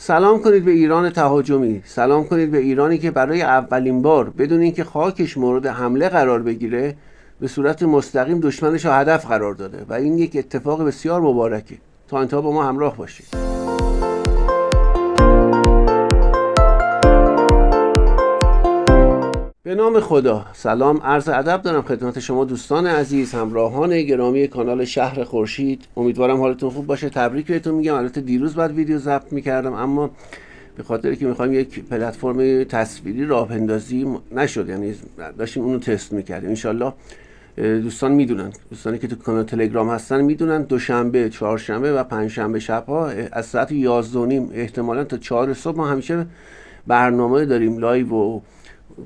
سلام کنید به ایران تهاجمی، سلام کنید به ایرانی که برای اولین بار بدون اینکه خاکش مورد حمله قرار بگیره به صورت مستقیم دشمنش رو هدف قرار داده و این یک اتفاق بسیار مبارکه. تا انتها با ما همراه باشید. به نام خدا، سلام عرض ادب دارم خدمت شما دوستان عزیز، همراهان گرامی کانال شهر خورشید. امیدوارم حالتون خوب باشه. تبریک بهتون میگم. البته دیروز بعد ویدیو ضبط میکردم، اما به خاطر که میخوایم یک پلتفرم تصویری راه بندازیم نشد، یعنی داشتیم اونو تست میکردیم. انشالله دوستان میدونن، دوستانی که تو کانال تلگرام هستن میدونن دوشنبه، چهارشنبه و پنجشنبه شب‌ها از ساعت 11:30 احتمالاً تا 4 صبح ما همیشه برنامه داریم، لایو و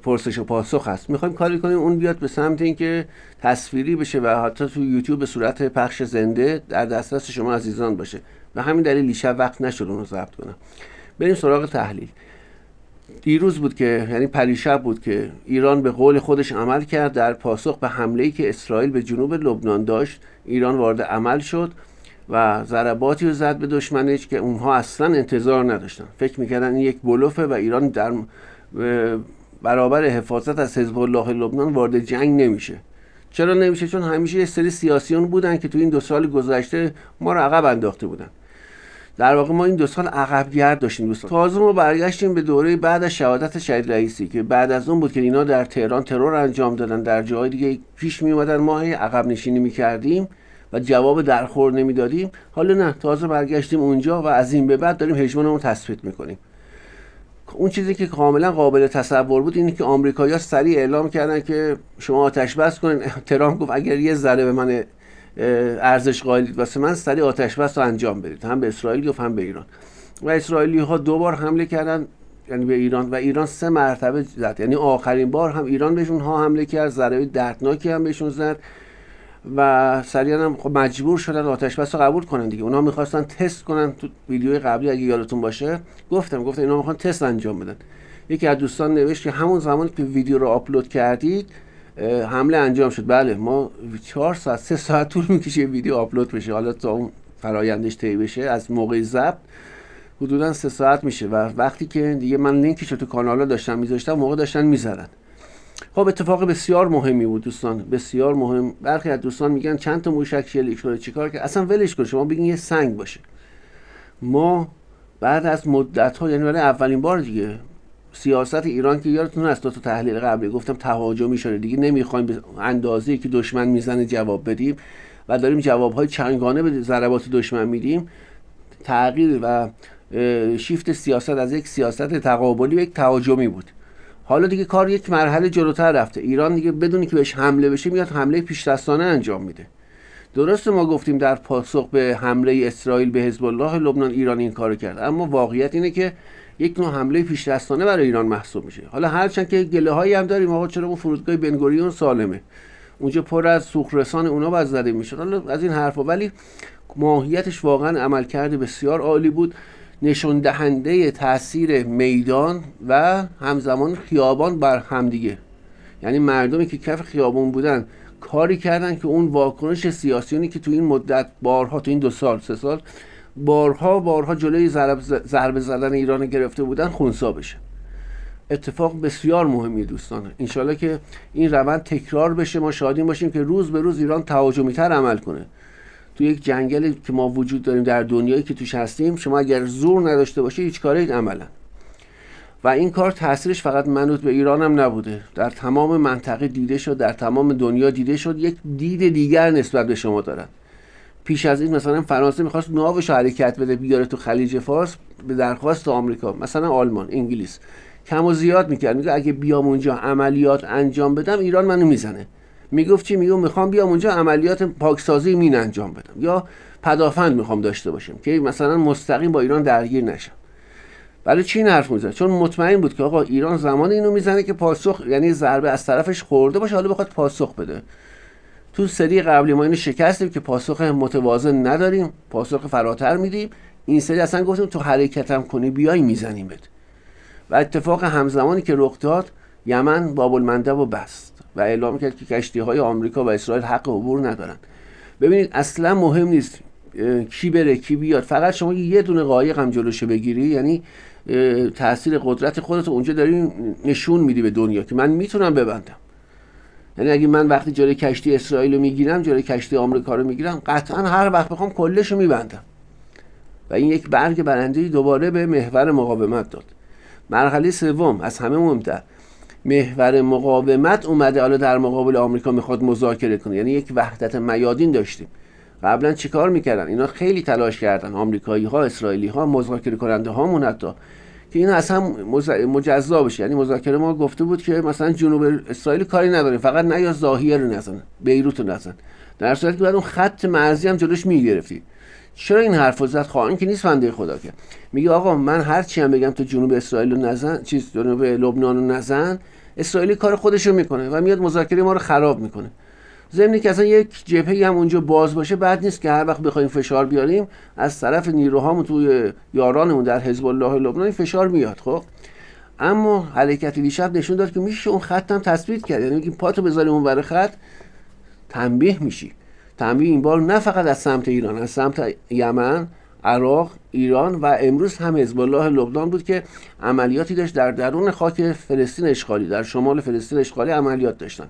پرسش و پاسخ هست. میخوایم کاری کنیم اون بیاد به سمت اینکه تصویری بشه و حتی تو یوتیوب به صورت پخش زنده در دسترس شما عزیزان باشه. و همین دلیل دیشب وقت نشد اون رو ضبط کنم. بریم سراغ تحلیل. دیروز بود که، یعنی پریشب بود که ایران به قول خودش عمل کرد. در پاسخ به حمله‌ای که اسرائیل به جنوب لبنان داشت، ایران وارد عمل شد و ضرباتی رو زد به دشمنش که اونها اصلا انتظار نداشتن. فکر میکردن این یک بلوفه و ایران در برابر حفاظت از حزب الله لبنان وارد جنگ نمیشه. چرا نمیشه؟ چون همیشه یه سری سیاسیون بودن که تو این 2 سال گذشته ما رو عقب انداخته بودن. در واقع ما این 2 سال عقب گرد داشتیم دوستان. تازه ما برگشتیم به دوره بعد از شهادت شهید رئیسی که بعد از اون بود که اینا در تهران ترور انجام دادن، در جاهای دیگه پیش می اومدن، ما عقب نشینی میکردیم و جواب درخور نمیدادیم. حالا نه، تازه برگشتیم اونجا و از این به بعد داریم هژمونمون تثبیت میکنیم. اون چیزی که کاملا قابل تصور بود اینه که آمریکایی‌ها سریع اعلام کردن که شما آتش بس کنین. ترامپ گفت اگر یه ذره به من ارزش قائلید واسه من، سریع آتش بس رو انجام بدید، هم به اسرائیل گفت هم به ایران. و اسرائیلی‌ها 2 بار حمله کردن، یعنی به ایران، و ایران 3 مرتبه زد. یعنی آخرین بار هم ایران بهشون حمله کرد، ضربه دردناکی هم بهشون زد و سریعا هم خب مجبور شدن آتش بس رو قبول کنن دیگه. اونها می‌خواستن تست کنن. تو ویدیوی قبلی اگه یادتون باشه گفتم اینا می‌خوان تست انجام بدن. یکی از دوستان نوشت که همون زمانی که ویدیو رو آپلود کردید حمله انجام شد. بله، ما 4 ساعت 3 ساعت طول می‌کشه ویدیو آپلود بشه، حالا تا اون فرآیندش طی بشه از موقع ضبط حدوداً 3 ساعت میشه و وقتی که دیگه من لینکش رو تو کانالا داشتم می‌ذاشتم، موقع داشتن می‌زدن. خب اتفاق بسیار مهمی بود دوستان، بسیار مهم. برخی از دوستان میگن چند تا موشک شلیک شده، چیکار کرد؟ اصلا ولش کن، شما بگین یه سنگ باشه. ما بعد از مدت‌ها، یعنی برای اولین بار دیگه، سیاست ایران که یادتون هست، 2 تا تحلیل قبلی گفتم تهاجمی شده دیگه، نمیخوایم به اندازه‌ای که دشمن میزنه جواب بدیم و داریم جواب‌های چندگانه به ضربات دشمن میدیم. تغییر و شیفت سیاست از یک سیاست تقابلی به یک تهاجمی بود. حالا دیگه کار یک مرحله جلوتر رفته. ایران دیگه بدونی که بهش حمله بشه میاد حمله پیش‌دستانه انجام میده. درسته ما گفتیم در پاسخ به حمله اسرائیل به حزب الله لبنان ایران این کارو کرد، اما واقعیت اینه که یک نوع حمله پیش‌دستانه برای ایران محسوب میشه. حالا هرچند که گله‌هایی هم داریم، آقا چرا اون فرودگاه بن‌گوریون سالمه، اونجا پر از سوخرسان اونا باز زده میشد، حالا از این حرفا، ولی ماهیتش واقعا عملکرد بسیار عالی بود، نشون دهنده تاثیر میدان و همزمان خیابان بر همدیگه. یعنی مردمی که کف خیابان بودن کاری کردن که اون واکنش سیاسیونی که تو این مدت بارها، تو این 2 سال 3 سال بارها جلوی ضربه زدن ایران گرفته بودن خنثی بشه. اتفاق بسیار مهمی دوستان. انشالله که این روند تکرار بشه، ما شادیم باشیم که روز به روز ایران تهاجمی‌تر عمل کنه. تو یک جنگلی که ما وجود داریم، در دنیایی که توش هستیم، شما اگر زور نداشته باشی هیچ کاری عملا. و این کار تاثیرش فقط منوط به ایران هم نبوده، در تمام منطقه دیده شد، در تمام دنیا دیده شد. یک دید دیگر نسبت به شما دارن. پیش از این مثلا فرانسه میخواست ناوش حرکت بده بیاره تو خلیج فارس به درخواست آمریکا، مثلا آلمان، انگلیس کم و زیاد میکرد، میگه اگه بیام اونجا عملیات انجام بدم ایران منو میزنه. میگفت چی؟ میگم میخوام بیام اونجا عملیات پاکسازی مین انجام بدم یا پدافند میخوام داشته باشم که مثلا مستقیم با ایران درگیر نشم. ولی چی این حرف میزنه؟ چون مطمئن بود که آقا ایران زمان اینو میزنه که پاسخ، یعنی ضربه از طرفش خورده باشه، حالا بخواد پاسخ بده. تو سری قبلی ما اینو شکستیم که پاسخ متوازن نداریم، پاسخ فراتر میدیم. این سری اصلا گفتیم تو حرکتم کنی بیای میزنیمت. و اتفاق همزمانی که رخ داد، یمن باب المندب رو بست و اعلام کرد که کشتی‌های آمریکا و اسرائیل حق عبور ندارن. ببینید اصلا مهم نیست کی بره کی بیاد، فقط شما یه دونه قایق هم جلوشو بگیری، یعنی تاثیر قدرت خودت اونجا داری نشون میدی به دنیا که من میتونم ببندم. یعنی اگه من وقتی جلوی کشتی اسرائیل رو میگیرم، جلوی کشتی آمریکا رو میگیرم، قطعا هر وقت بخوام کلشو میبندم. و این یک برگ برنده‌ای دوباره به محور مقاومت داد. مرحله سوم از همه مهمتر، محور مقاومت اومده حالا در مقابل آمریکا میخواد مذاکره کنه. یعنی یک وحدت میادین داشتیم. قبلا چیکار میکردن؟ اینا خیلی تلاش کردن، آمریکایی ها، اسرائیلی ها، مذاکره کننده هامون حتی، که اینا اصلا مجزا بشه. یعنی مذاکره ما گفته بود که مثلا جنوب اسرائیل کاری نداریم، فقط نیا ظاهر رو نزن، بیروت رو نزن، در صورتی که بعد اون خط مرزی هم جلوش میگرفتی. چرا این حرفو زد؟ خواهان که نیست بنده خدا، که میگه آقا من هر چی هم بگم تو جنوب اسرائیل رو نزن، جنوب لبنان رو نزن، اسرائیلی کار خودش رو میکنه و میاد مذاکره ما رو خراب میکنه. ضمن که اصلا یک جبهه هم اونجا باز باشه بعد نیست که هر وقت بخوایم فشار بیاریم از طرف نیروهامون توی یارانمون در حزب الله لبنان فشار میاد. خب اما حرکت دیشب نشون داد که میشه اون خط هم تثبیت کرد. یعنی میگیم پاتو بذاری اون ور خط تنبیه میشی. تنبیه این بار نه فقط از سمت ایران، از سمت یمن، عراق، ایران و امروز هم حزب الله لبنان بود که عملیاتی داشت در درون خاک فلسطین اشغالی، در شمال فلسطین اشغالی عملیات داشتن.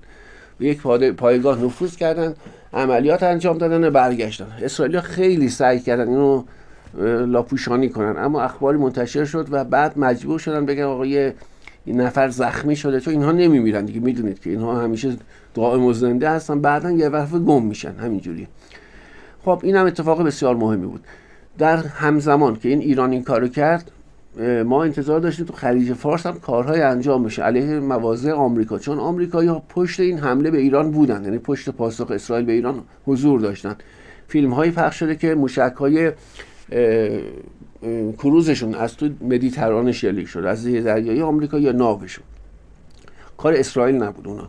به یک پایگاه نفوذ کردن، عملیات انجام دادن و برگشتن. اسرائیلی‌ها خیلی سعی کردن اینو لاپوشانی کنن، اما اخباری منتشر شد و بعد مجبور شدن بگن آقا این نفر زخمی شده، چون اینها نمیمیرن دیگه، میدونید که اینها همیشه دائم و زنده هستن، بعدن یه وقت گم میشن همینجوری. خب این هم اتفاق بسیار مهمی بود. در همزمان که این ایران این کارو کرد، ما انتظار داشتیم تو خلیج فارس هم کارهای انجام بشه علیه مواضع آمریکا، چون آمریکایی‌ها پشت این حمله به ایران بودن، یعنی پشت پاسخ اسرائیل به ایران حضور داشتن. فیلم‌هایی پخش شده که موشک‌های کروزشون از تو مدیترانه شلیک شد، از زیر دریایی آمریکا یا ناوشون. کار اسرائیل نبود اونا.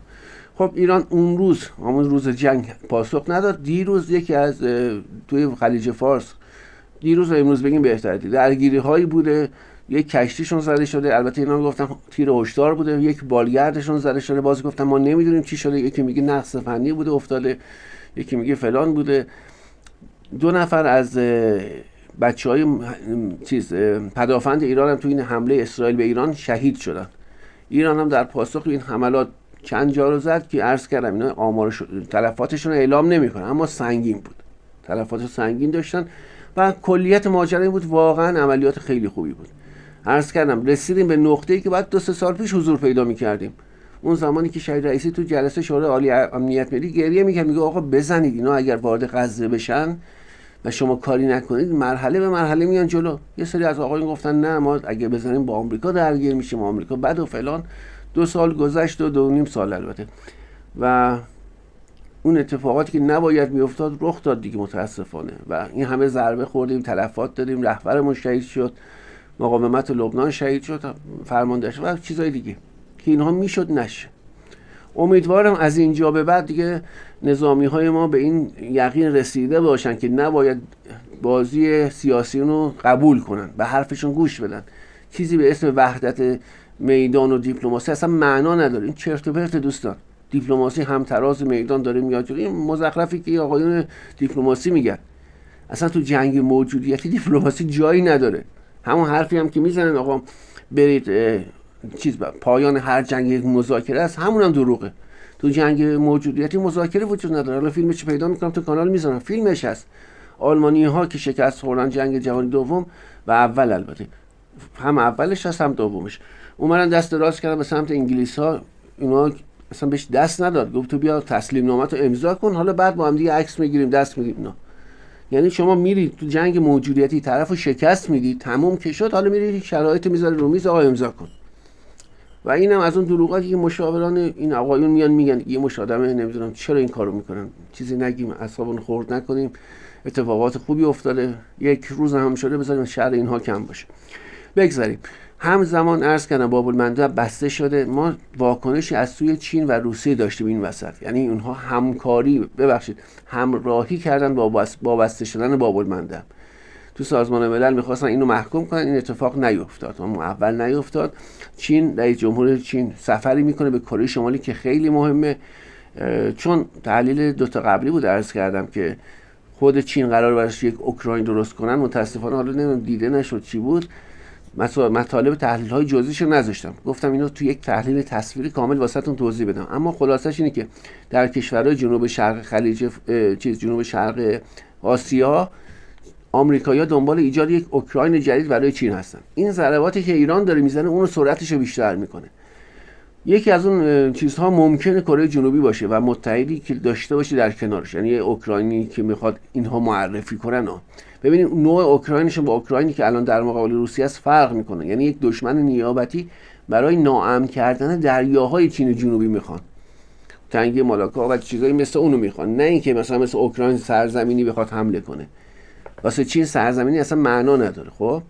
خب ایران اون روز، همون روز جنگ پاسخ نداد. دیروز یکی از توی خلیج فارس، دیروز و امروز بگیم بهتره، درگیری هایی بوده، یک کشتیشون زده شده، البته اینا گفتن تیر هشدار بوده، یک بالگردشون زده شده، باز گفتن ما نمیدونیم چی شده، یکی میگه نقص فنی بوده افتاده، یکی میگه فلان بوده. 2 نفر از بچهای پدافند ایران هم تو این حمله اسرائیل به ایران شهید شدن. ایران هم در پاسخ این حملات چند جا رو زد که عرض کردم اینا تلفاتشون رو اعلام نمیکنن، اما سنگین بود، تلفات سنگین داشتن و کلیت ماجرا این بود. واقعا عملیات خیلی خوبی بود. عرض کردم رسیدیم به نقطه‌ای که بعد 2-3 سال پیش حضور پیدا می‌کردیم. اون زمانی که شهید رئیسی تو جلسه شورای عالی امنیت ملی گریه می‌کرد، میگه آقا بزنید اینا، اگر وارد غزه بشن و شما کاری نکنید مرحله به مرحله میان جلو. یه سری از آقایون گفتن نه ما اگه بزنیم با آمریکا درگیر میشیم، آمریکا بد و فلان. 2 سال گذشت و 2.5 سال البته، و اون اتفاقاتی که نباید میافتاد رخ داد دیگه متاسفانه، و این همه ضربه خوردیم، تلفات دادیم، رهبرمون شهید شد، مقاومت لبنان شهید شد، فرماندهش و چیزای دیگه که اینها میشد نشه. امیدوارم از اینجا به بعد دیگه نظامی های ما به این یقین رسیده باشن که نباید بازی سیاسی رو قبول کنن، به حرفشون گوش بدن. چیزی به اسم وحدت میدان و دیپلماسی اصلا معنا نداره، این چرت و پرت دوستان. دیپلماسی همتراز میدان داره میاد جلو، این مزخرفی که آقایون دیپلماسی میگن. اصلا تو جنگ موجودیتی دیپلماسی جایی نداره. همون حرفی هم که میزنن آقا برید پایان هر جنگ یک مذاکره است، همون هم دروغه. تو جنگ موجودیتی مذاکره وجود نداره. الان فیلمش پیدا میکنم تو کانال میذارم، فیلمش هست. آلمانی ها که شکست خوردن جنگ جهانی دوم و اول، البته هم اولش هست هم دومش، اومدن دست دراز کردن به سمت انگلیس ها، اینا اصلا بهش دست نداد، گفت تو بیا تسلیم نامه تو امضا کن، حالا بعد با هم دیگه عکس میگیریم دست میدیم. اینا یعنی شما میری تو جنگ موجودیتی طرفو شکست میدی، تموم که شد، حالا میری شرایط میذاری رو میز، آقا امضا کن. و اینم از اون دروغاتی که مشاوران این آقایون میان میگن یه مش آدمه نمیدونم چرا این کارو میکنن، چیزی نگیم، اعصابون خورد نکنیم، اتفاقات خوبی افتاده، یک روز هم شده بذاریم شر اینها کم باشه. بگذاریم. همزمان عرض کردم باب المندب بسته شده، ما واکنشی از سوی چین و روسیه داشتیم این وسط، یعنی اونها همراهی کردن با بسته شدن باب المندب. تو سازمان ملل میخواستن اینو محکوم کنن، این اتفاق نیفتاد، اما اول نیفتاد. چین، رئیس جمهور چین سفری میکنه به کره شمالی که خیلی مهمه، چون تحلیل 2 تا قبلی بود عرض کردم که خود چین قرار براش یک اوکراین درست کنن، متاسفانه حالا نمیدونم دیده نشد چی بود، مطالب تحلیل های جزئیش رو نذاشتم، گفتم اینو تو یک تحلیل تصویری کامل واسهتون توضیح بدم. اما خلاصش اینه که در کشورهای جنوب شرق خلیج جنوب شرق آسیا، آمریکایی‌ها دنبال ایجاد یک اوکراین جدید برای چین هستن. این ضرباتی که ایران داره میزنه اون سرعتش رو بیشتر میکنه. یکی از اون چیزها ممکنه کره جنوبی باشه و متحدی که داشته باشه در کنارش، یعنی اوکراینی که میخواد اینها معرفی کنن. ببینید نوع اوکراینشون با اوکراینی که الان در مقابل روسیه است فرق میکنه. یعنی یک دشمن نیابتی برای ناامن کردن دریاهای چین جنوبی میخوان، تنگه مالاکا و چیزایی مثل اونو میخوان، نه اینکه مثلا مثل اوکراین سرزمینی بخواد حمله کنه. واسه چین سرزمینی اصلا معنا نداره. خب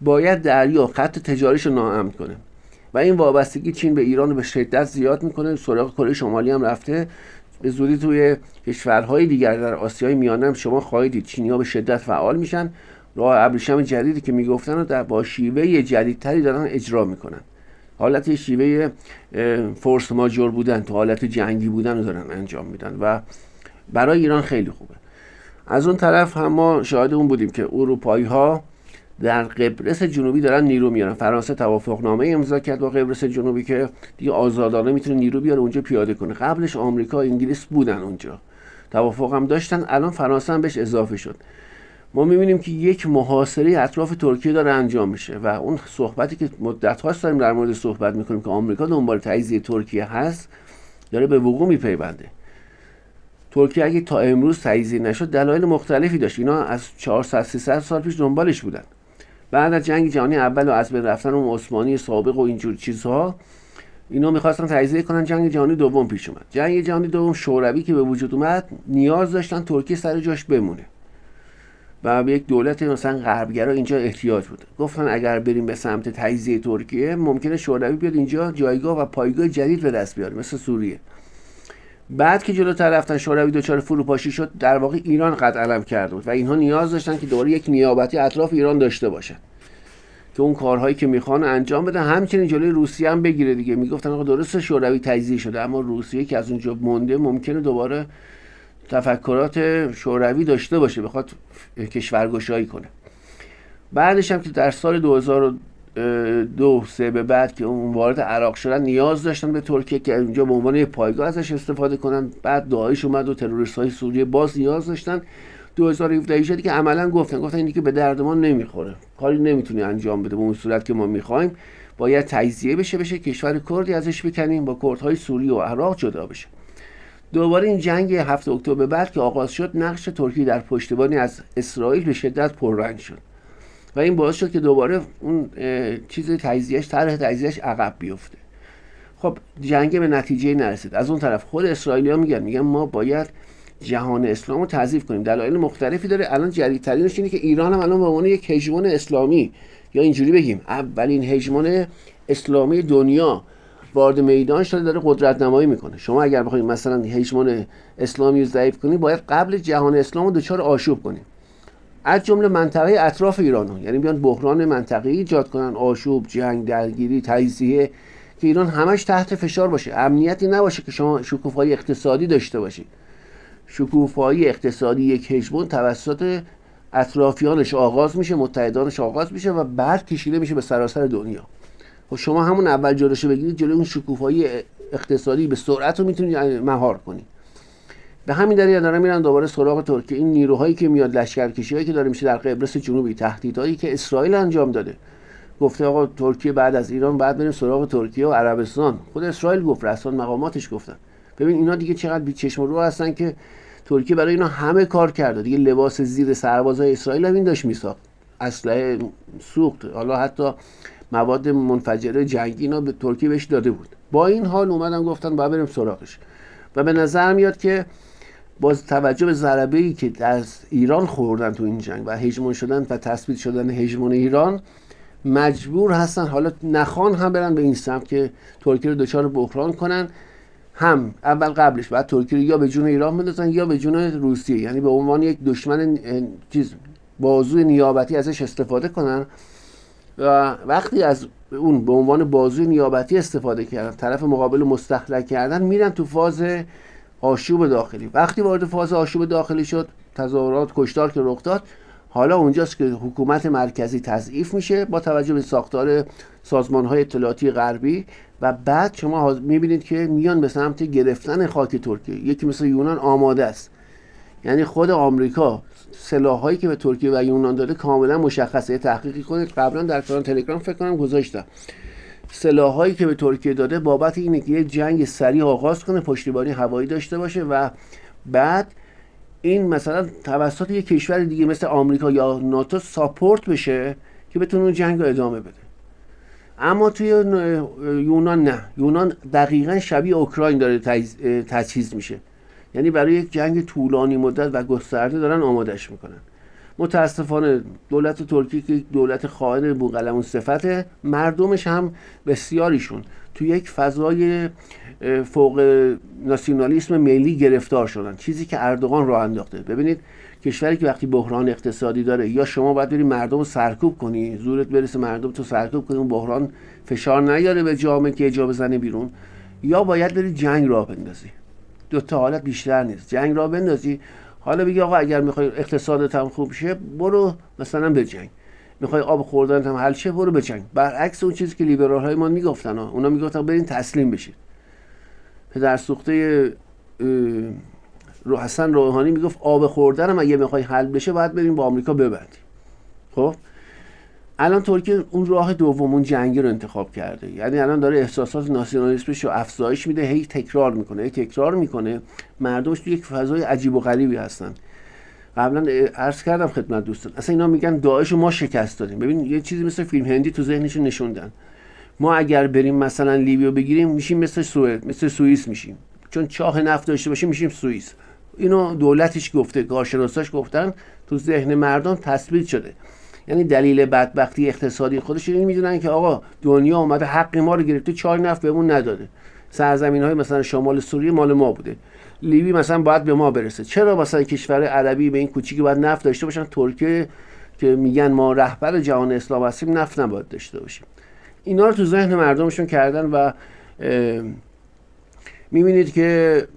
باید دریا خط تجاریش رو ناامن کنه و این وابستگی چین به ایران رو به شدت زیاد میکنه. سراغ کره شمالی هم رفته، به زودی توی کشورهای دیگر در آسیای میانه هم شما خواهید دید چینی‌ها به شدت فعال میشن. راه ابریشم جدیدی که میگفتن رو در با شیوه جدیدتری دارن اجرا میکنن. حالت شیوه فورس ماجور بودن تو حالت جنگی بودن رو دارن انجام میدن و برای ایران خیلی خوبه. از اون طرف هم ما شاهد اون بودیم که اروپایی‌ها در قبرس جنوبی دارن نیرو میارن. فرانسه توافقنامه امضا کرد با قبرس جنوبی که دیگه آزادانه میتونه نیرو بیاره اونجا پیاده کنه. قبلش آمریکا، انگلیس بودن اونجا، توافق هم داشتن، الان فرانسه هم بهش اضافه شد. ما میبینیم که یک محاصره اطراف ترکیه داره انجام میشه و اون صحبتی که مدت هاست داریم در مورد صحبت میکنیم که آمریکا دنبال تجزیه ترکیه هست داره به وقوع میپیونده. ترکیه اگه تا امروز تجزیه نشد دلایل مختلفی داشت. اینا از 400-300 سال پیش دنبالش بودن. بعد از جنگ جهانی اول و از بین رفتن اون عثمانی سابق و اینجور چیزها، اینا میخواستن تجزیه کنن. جنگ جهانی دوم پیش اومد. جنگ جهانی دوم شوروی که به وجود اومد نیاز داشتن ترکیه سر جاش بمونه و به یک دولت مثلا غربگرا اینجا احتیاج بود. گفتن اگر بریم به سمت تجزیه ترکیه ممکنه شوروی بیاد اینجا جایگاه و پایگاه جدید به دست بیاره مثل سوریه. بعد که جلوتر رفتن شوروی دچار فروپاشی شد، در واقع ایران قد علم کرده بود و اینها نیاز داشتن که دوباره یک نیابتی اطراف ایران داشته باشن که اون کارهایی که میخوان انجام بده. همچنین جلوی روسیه هم بگیره دیگه. میگفتن آقا درسته شوروی تجزیه شده اما روسیه که از اونجا مونده ممکنه دوباره تفکرات شوروی داشته باشه، بخواد کشورگشایی کنه. بعدش هم که در سال 2002-3 به بعد که اون وارد عراق شدن نیاز داشتن به ترکیه که اونجا به عنوان پایگاه ازش استفاده کنن. بعد داعش اومد و تروریست‌های سوریه باز نیاز داشتن. 2017 شد که عملاً گفتن این دیگه به درد ما نمیخوره، کاری نمیتونی انجام بده به اون صورت که ما میخوایم، باید تجزیه بشه کشور کردی ازش بکنیم، با کردهای سوریه و عراق جدا بشه. دوباره این جنگ 7 اکتبر بعد که آغاز شد، نقش ترکیه در پشتیبانی از اسرائیل به شدت پررنگ شد و این باعث شد که دوباره اون طرح تجزیهش عقب بیفته. خب جنگ به نتیجه نرسید. از اون طرف خود اسرائیلی‌ها میگن ما باید جهان اسلام رو تضعیف کنیم. دلایل مختلفی داره. الان جدیدترینش اینه که ایران هم الان به عنوان یک هژمون اسلامی، یا اینجوری بگیم اولین هژمون اسلامی دنیا وارد میدان شده، داره قدرت نمایی میکنه. شما اگر بخواید مثلا هژمون اسلامی رو ضعیف کنی، باید قبل جهان اسلام رو دچار آشوب کنیم، از جمله منطقه اطراف ایران. یعنی بیان بحران منطقه‌ای ایجاد کنن، آشوب، جنگ، درگیری، تجزیه، که ایران همش تحت فشار باشه، امنیتی نباشه که شما شکوفایی اقتصادی داشته باشید. شکوفایی اقتصادی یک هژمون توسط اطرافیانش آغاز میشه، متحدانش آغاز میشه و بعد کشیده میشه به سراسر دنیا. و شما همون اول جلوشو بگیرید، جلوی اون شکوفایی اقتصادی به سرعت رو میتونید مهار کنید. به همین دلیل دارن میرن دوباره سراغ ترکیه. این نیروهایی که میاد، لشکرکشی‌هایی که داره میشه در قبرس جنوبی، تهدیدهایی که اسرائیل انجام داده، گفته آقا ترکیه بعد از ایران بعد بریم سراغ ترکیه و عربستان. خود اسرائیل گفت، رسانه مقاماتش گفتن. ببین اینا دیگه چقدر بی چشم و رو هستن که ترکیه برای اینا همه کار کرده دیگه. لباس زیر سربازای اسرائیل هم این داشت میساخت، اسلحه سوخت، حالا حتی مواد منفجره جنگی اینا به ترکیه بهش داده بود. با این حال اومدن گفتن باید بریم سراغش. و به نظر میاد که باز توجه به ضربه‌ای که از ایران خوردن تو این جنگ و هژمون شدن و تثبیت شدن هژمون ایران، مجبور هستن حالا نخوان هم برن به این سمت که ترکیه رو دچار بحران کنن. هم اول قبلش بعد ترکیه رو یا به جون ایران بندازن یا به جون روسیه، یعنی به عنوان یک دشمن بازوی نیابتی ازش استفاده کنن. و وقتی از اون به عنوان بازوی نیابتی استفاده کردن، طرف مقابل رو مستهلک کردن، میرن تو فاز آشوب داخلی. وقتی وارد فاز آشوب داخلی شد، تظاهرات، کشتار که رخ داد، حالا اونجاست که حکومت مرکزی تضعیف میشه با توجه به ساختار سازمان‌های اطلاعاتی غربی و بعد شما میبینید که میان به سمت گرفتن خاک ترکیه. یکی مثل یونان آماده است، یعنی خود آمریکا سلاحایی که به ترکیه و یونان داده کاملا مشخصه. تحقیقی کنید، قبلا در کانال تلگرام فکر کنم گذاشتم، سلاحایی که به ترکیه داده بابت اینه که یک جنگ سریع آغاز کنه، پشتیبانی هوایی داشته باشه و بعد این مثلا توسط یک کشور دیگه مثل آمریکا یا ناتو ساپورت بشه که بتونه اون جنگ رو ادامه بده. اما توی یونان نه، یونان دقیقا شبیه اوکراین داره تجهیز میشه، یعنی برای یک جنگ طولانی مدت و گسترده دارن آمادش میکنن. متاسفانه دولت ترکیه که دولت خائن بوقلمون صفته، مردمش هم بسیاریشون تو یک فضای فوق ناسیونالیسم ملی گرفتار شدن، چیزی که اردوغان راه انداخته. ببینید کشوری که وقتی بحران اقتصادی داره، یا شما باید بری مردم رو سرکوب کنی، زورت برسه مردم تو سرکوب کنی، اون بحران فشار نیاره به جامعه که اجا بزنه بیرون، یا باید بری جنگ راه بندازی. دو تا حالت بیشتر نیست. جنگ راه بندازی، حالا بگی آقا اگر میخوای اقتصادت هم خوب شه برو مثلا به جنگ، میخوای آب خوردنت هم حل شه برو به جنگ. برعکس اون چیزی که لیبرال های ما میگفتن، اونا میگفتن برین تسلیم بشید. پدر سوخته حسن روحانی میگفت آب خوردن هم اگه میخوای حل بشه باید بریم با آمریکا ببندی. خب الان ترکیه اون راه دوم، اون جنگی رو انتخاب کرده، یعنی الان داره احساسات ناسیونالیسمش رو افزایش میده، هی تکرار میکنه. مردمش تو یک فضای عجیب و غریبی هستن. قبلا عرض کردم خدمت دوستان، اصلا اینا میگن داعش رو ما شکست دادیم. ببین یه چیزی مثل فیلم هندی تو ذهنشون نشوندن، ما اگر بریم مثلا لیبیو بگیریم میشیم مثل سوئیس میشیم، چون چاه نفت داشته باشیم میشیم سوئیس. اینو دولتش گفته، کارشناساش گفتن، تو ذهن مردم تثبیت شده. یعنی دلیل بدبختی اقتصادی خودش این میدونن که آقا دنیا اومده حق ما رو گرفته، چای نفت بهمون نداده، سرزمین‌های مثلا شمال سوریه مال ما بوده، لیبی مثلا باید به ما برسه. چرا مثلا کشور عربی به این کوچیکی باید نفت داشته باشن؟ ترکیه که میگن ما رهبر جهان اسلام هستیم نفت نباید داشته باشیم. اینا رو تو ذهن مردمشون کردن و میبینید که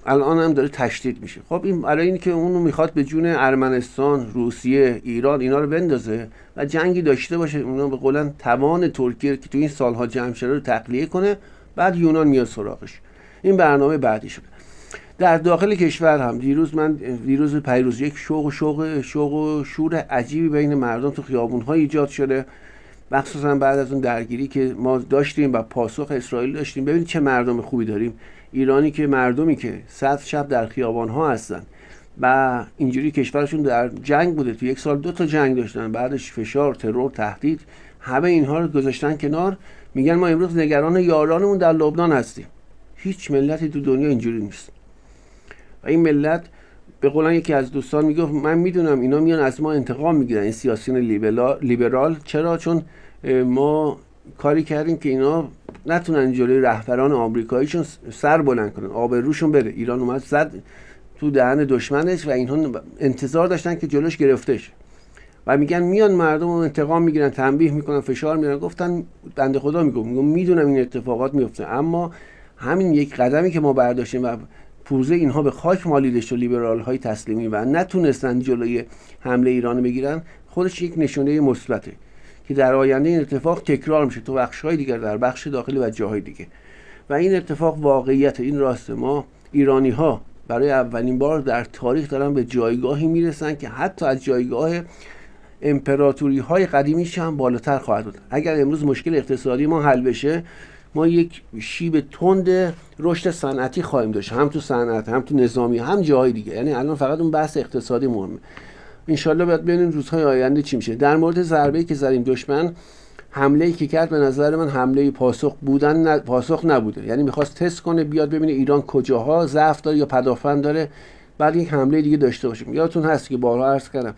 الان هم داره تشدید میشه. خب این برای این که اونو میخواد به جون ارمنستان، روسیه، ایران اینا رو بندازه و جنگی داشته باشه، اونا به قولن توان ترکیه که تو این سالها جمع شده رو تقلیه کنه، بعد یونان میاد سراغش. این برنامه بعدی شده. در داخل کشور هم دیروز پیروز یک شوق و شور عجیبی بین مردم تو خیابون‌ها ایجاد شده، مخصوصا بعد از اون درگیری که ما داشتیم و پاسخ اسرائیل داشتیم. ببینید چه مردم خوبی داریم، ایرانی که مردمی که 100 شب در خیابان‌ها هستن و اینجوری کشورشون در جنگ بوده، تو یک سال 2 تا جنگ داشتن، بعدش فشار، ترور، تهدید، همه اینها رو گذاشتن کنار، میگن ما امروز نگران یارانمون در لبنان هستیم. هیچ ملتی تو دنیا اینجوری نیست. و این ملت به قولن یکی از دوستان میگفت من میدونم اینا میان از ما انتقام میگیرن، این سیاسیون لیبرال. چرا؟ چون ما کاری کردیم که اینا نتونن جلوی رهبران آمریکاییشون سر بلند کنن، آبروشون بره. ایران اومد زد تو دهن دشمنش و اینها انتظار داشتن که جلوش گرفته شه و میگن میان مردم رو انتقام میگیرن، تنبیه میکنن، فشار میارن. گفتن بنده خدا میگم میدونم این اتفاقات میفته، اما همین یک قدمی که ما برداشتیم و پوزه اینها به خاک مالیده شد، لیبرال های تسلیمی و نتونستن جلوی حمله ایران بگیرن، خودش یک نشونه مثبته که در آینده این اتفاق تکرار میشه تو بخش‌های دیگر، در بخش داخلی و جاهای دیگه. و این اتفاق واقعیت، این راست. ما ایرانی ها برای اولین بار در تاریخ دارن به جایگاهی میرسن که حتی از جایگاه امپراتوری های قدیمیش هم بالاتر خواهد بود. اگر امروز مشکل اقتصادی ما حل بشه، ما یک شیب تند رشد صنعتی خواهیم داشت، هم تو صنعت، هم تو نظامی، هم جاهای دیگه. یعنی الان فقط اون بحث اقتصادی مهمه. انشالله باید ببینیم روزهای آینده چی میشه. در مورد ضربه‌ای که زدیم دشمن، حمله‌ای که کرد به نظر من حمله پاسخ نبوده. یعنی می‌خواست تست کنه، بیاد ببینه ایران کجاها ضعف داره یا پدافند داره، بعد یک حمله دیگه داشته باشیم. یادتون هست که بارها عرض کردم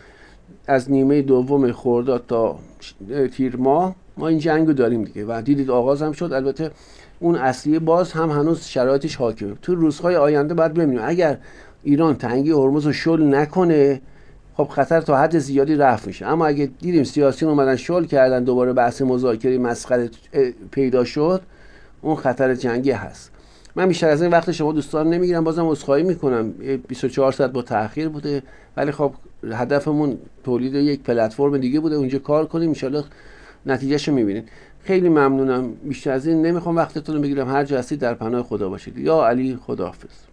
از نیمه دوم خرداد تا تیر ماه ما این جنگو داریم دیگه و دیدید آغاز هم شد. البته اون اصلی باز هم هنوز شرایطش حاکمه. تو روزهای آینده بعد ببینیم اگر ایران تنگی هرمز رو شل نکنه، خب خطر تا حد زیادی رفع میشه. اما اگه دیدیم سیاسیون اومدن شل کردن، دوباره بحث مذاکره مسخره پیدا شد، اون خطر جنگی هست. من بیشتر از این وقت شما دوستان نمیگیرم، بازم عذرخواهی میکنم 24 ساعت با تأخیر بوده، ولی خب هدفمون تولید یک پلتفرم دیگه بوده، اونجا کار کنیم، ان شاءالله نتیجهشو میبینید. خیلی ممنونم، بیشتر از این نمیخوام وقتتون رو بگیرم. هر جا هستید در پناه خدا باشید. یا علی، خداحافظ.